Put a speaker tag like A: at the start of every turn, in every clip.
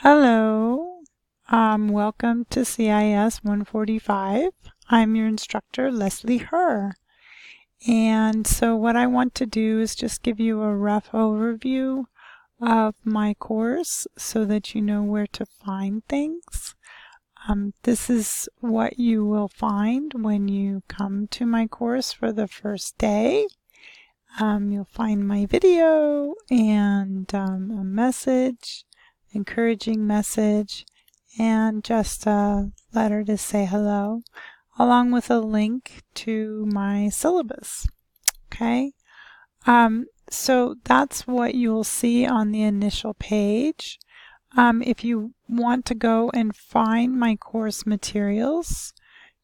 A: Hello, welcome to CIS145. I'm your instructor, Leslie Herr. And so what I want to do is just give you a rough overview of my course so that you know where to find things. This is what you will find when you come to my course for the first day. You'll find my video and a message, encouraging message, and just a letter to say hello, along with a link to my syllabus. Okay, so that's what you'll see on the initial page. If you want to go and find my course materials,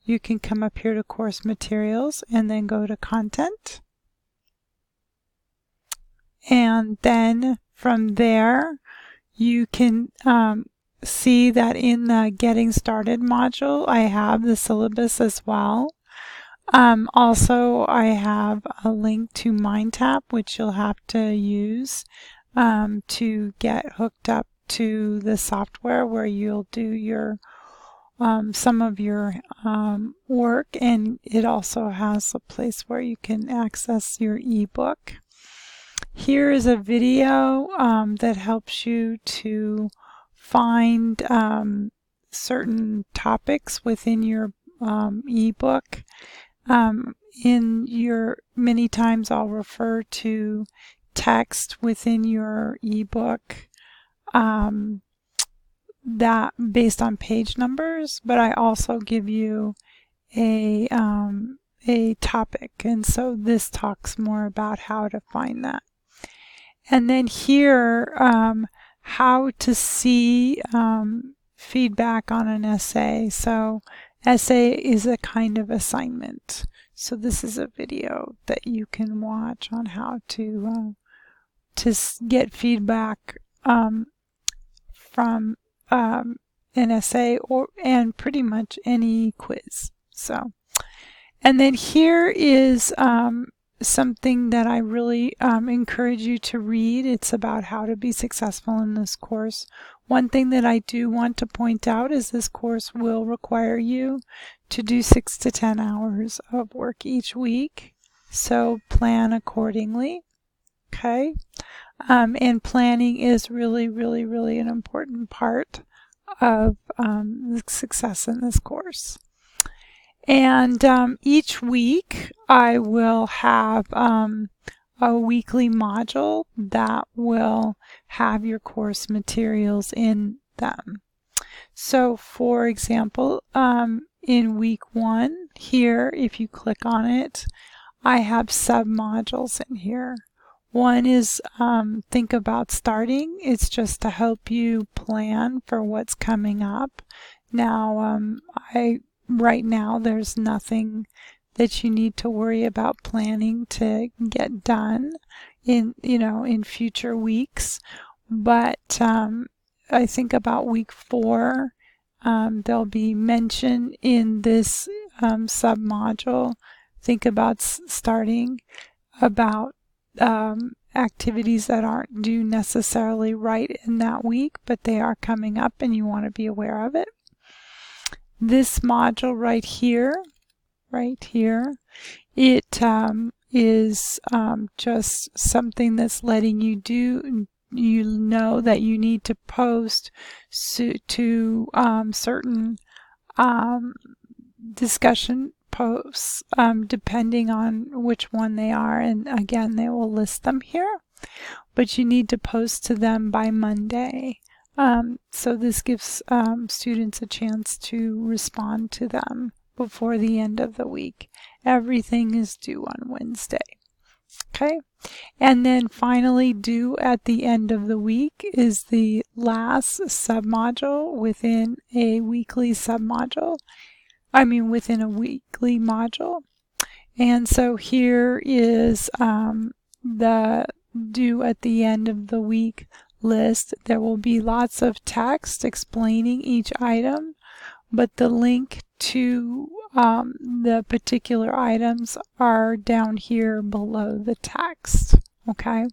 A: you can come up here to course materials and then go to content. And then from there, you can see that in the Getting Started module, I have the syllabus as well. Also, I have a link to MindTap, which you'll have to use to get hooked up to the software where you'll do your some of your work, and it also has a place where you can access your ebook. Here is a video that helps you to find certain topics within your ebook. Many times I'll refer to text within your ebook that based on page numbers, but I also give you a topic, and so this talks more about how to find that. And then here, how to see feedback on an essay. So essay is a kind of assignment. So this is a video that you can watch on how to get feedback from an essay and pretty much any quiz. So, and then here is something that I really encourage you to read. It's about how to be successful in this course. One thing that I do want to point out is this course will require you to do 6 to 10 hours of work each week. So plan accordingly. Okay. And planning is really, really, really an important part of the success in this course. And each week I will have a weekly module that will have your course materials in them. So for example, in week 1 here, if you click on it, I have sub-modules in here. One is Think About Starting. It's just to help you plan for what's coming up. Now, right now there's nothing that you need to worry about planning to get done in future weeks, but I think about week 4 there'll be mention in this sub module, Think About Starting, about activities that aren't due necessarily right in that week, but they are coming up and you want to be aware of it. This module right here, it is just something that's letting you know that you need to post to certain discussion posts depending on which one they are, and again they will list them here, but you need to post to them by Monday. So this gives students a chance to respond to them before the end of the week. Everything is due on Wednesday. Okay, and then finally due at the end of the week is the last submodule within a weekly submodule. Within a weekly module. And so here is the due at the end of the week list. There will be lots of text explaining each item, but the link to the particular items are down here below the text. Okay,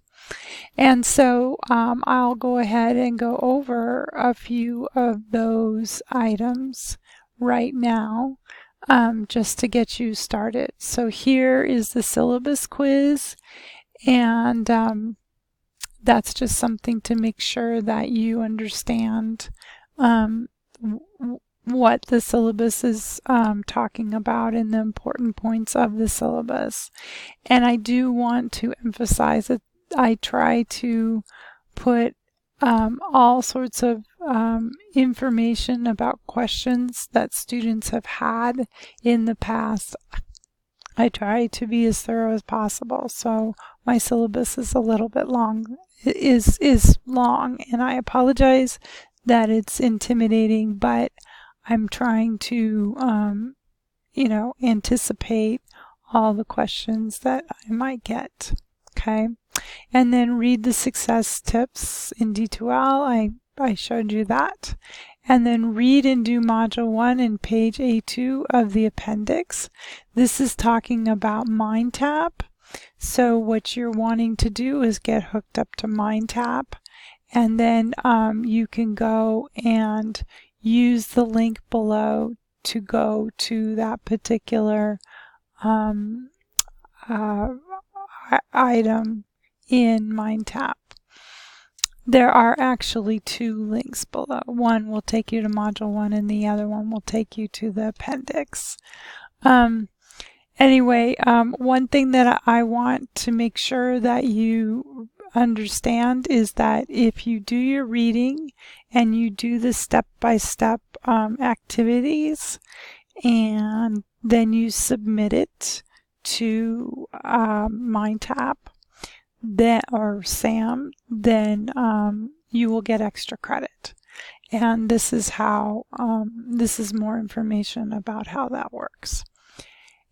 A: And so I'll go ahead and go over a few of those items right now just to get you started. So here is the syllabus quiz, and that's just something to make sure that you understand what the syllabus is talking about and the important points of the syllabus. And I do want to emphasize that I try to put all sorts of information about questions that students have had in the past. I try to be as thorough as possible, so my syllabus is a little bit long, is long, and I apologize that it's intimidating, but I'm trying to, anticipate all the questions that I might get. Okay, and then read the success tips in D2L. I showed you that. And then read and do Module 1 in page A2 of the appendix. This is talking about MindTap. So what you're wanting to do is get hooked up to MindTap, and then you can go and use the link below to go to that particular item in MindTap. There are actually two links below. One will take you to Module 1 and the other one will take you to the appendix. Anyway, one thing that I want to make sure that you understand is that if you do your reading and you do the step-by-step activities and then you submit it to MindTap or SAM, then you will get extra credit. And this is how, this is more information about how that works.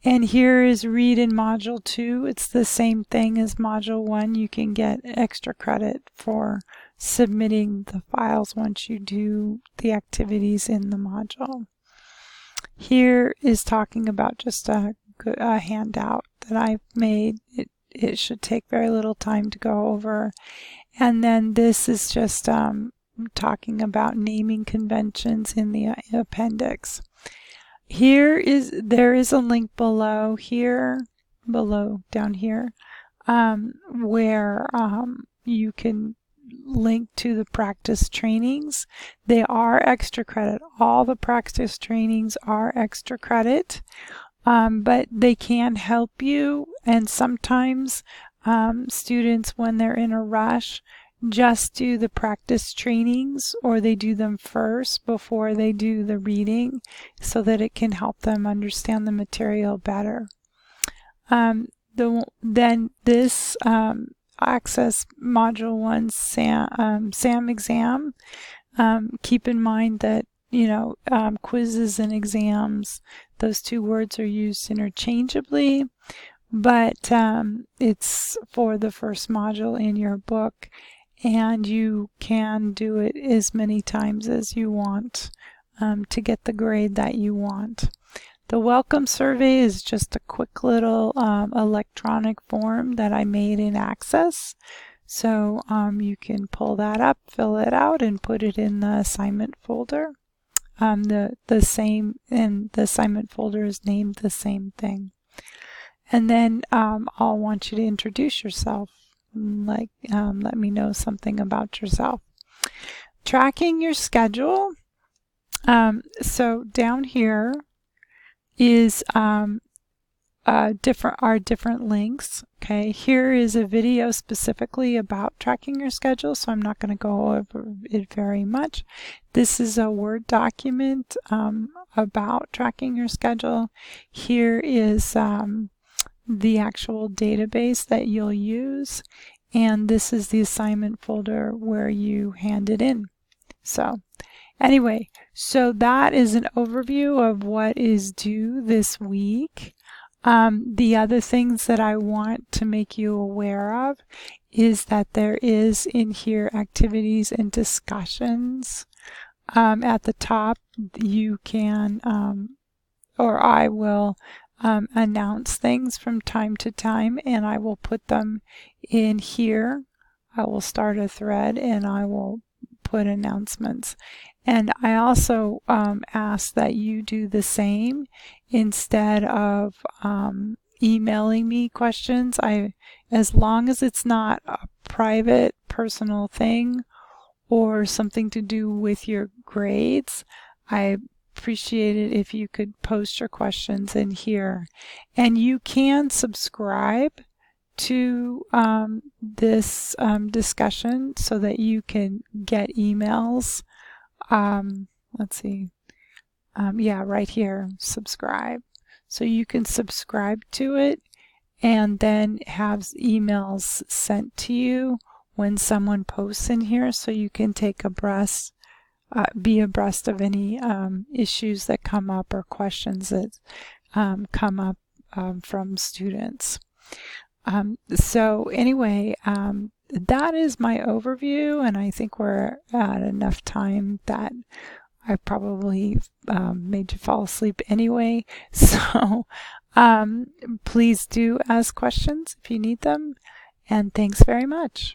A: And here is read in Module 2. It's the same thing as Module 1. You can get extra credit for submitting the files once you do the activities in the module. Here is talking about just a handout that I've made. It should take very little time to go over. And then this is just talking about naming conventions in the appendix. There is a link below down here, where you can link to the practice trainings. They are extra credit. All the practice trainings are extra credit, but they can help you. And sometimes students, when they're in a rush, just do the practice trainings, or they do them first before they do the reading so that it can help them understand the material better. Then this Access Module 1 SAM exam, keep in mind that quizzes and exams, those two words are used interchangeably, but it's for the first module in your book, and you can do it as many times as you want to get the grade that you want. The welcome survey is just a quick little electronic form that I made in Access. So you can pull that up, fill it out, and put it in the assignment folder. The assignment folder is named the same thing. And then I'll want you to introduce yourself. Let me know something about yourself. Tracking your schedule. So down here is different links. Okay, here is a video specifically about tracking your schedule, so I'm not going to go over it very much. This is a Word document about tracking your schedule. Here is the actual database that you'll use, and this is the assignment folder where you hand it in. So anyway, so that is an overview of what is due this week. The other things that I want to make you aware of is that there is in here activities and discussions. At the top, you can, or I will announce things from time to time, and I will put them in here I will start a thread and I will put announcements. And I also ask that you do the same instead of emailing me questions. As long as it's not a private personal thing or something to do with your grades, I appreciate it if you could post your questions in here. And you can subscribe to this discussion so that you can get emails. Let's see. Yeah, right here, subscribe. So you can subscribe to it and then have emails sent to you when someone posts in here, so you can be abreast of any issues that come up or questions that come up from students. So anyway, that is my overview, and I think we're at enough time that I probably made you fall asleep anyway. So please do ask questions if you need them, and thanks very much.